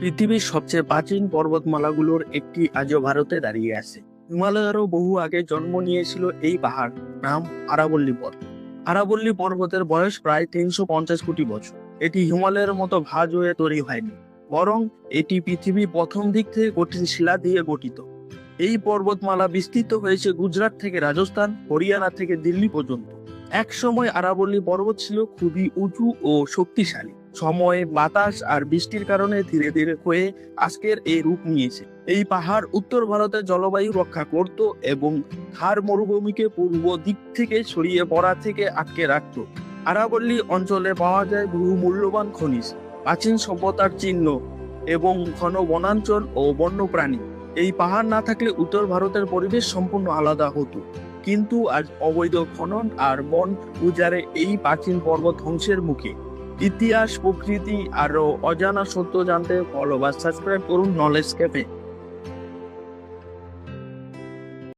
পৃথিবীর সবচেয়ে প্রাচীন পর্বতমালাগুলোর একটি আজও ভারতে দাঁড়িয়ে আছে। হিমালয়েরও বহু আগে জন্ম নিয়েছিল এই পাহাড়, নাম আরাবল্লী পর্বত। আরাবল্লী পর্বতের বয়স প্রায় 350 কোটি বছর। এটি হিমালয়ের মতো ভাঁজ হয়ে তৈরি হয়নি, বরং এটি পৃথিবীর প্রথম দিক থেকে কঠিন শিলা দিয়ে গঠিত। এই পর্বতমালা বিস্তৃত হয়েছে গুজরাট থেকে রাজস্থান, হরিয়ানা থেকে দিল্লি পর্যন্ত। এক সময় আরাবল্লী পর্বত ছিল খুবই উঁচু ও শক্তিশালী। সময়ে বাতাস আর বৃষ্টির কারণে ধীরে ধীরে হয়ে আজকের এই রূপ নিয়েছে। এই পাহাড় উত্তর ভারতের জলবায়ু রক্ষা করত এবং থার মরুভূমিকে পূর্ব দিক থেকে ছড়িয়ে পড়া থেকে আটকে রাখত। আরাবল্লী অঞ্চলে পাওয়া যায় বহু মূল্যবান খনিজ, প্রাচীন সভ্যতার চিহ্ন এবং ঘন বনাঞ্চল ও বন্যপ্রাণী। এই পাহাড় না থাকলে উত্তর ভারতের পরিবেশ সম্পূর্ণ আলাদা হতো। কিন্তু আজ অবৈধ খনন আর বন উজাড়ে এই প্রাচীন পর্বত ধ্বংসের মুখে। ইতিহাস, প্রকৃতি আরো অজানা সত্য জানতে ফলো বা সাবস্ক্রাইব করুন নলেজ ক্যাফে।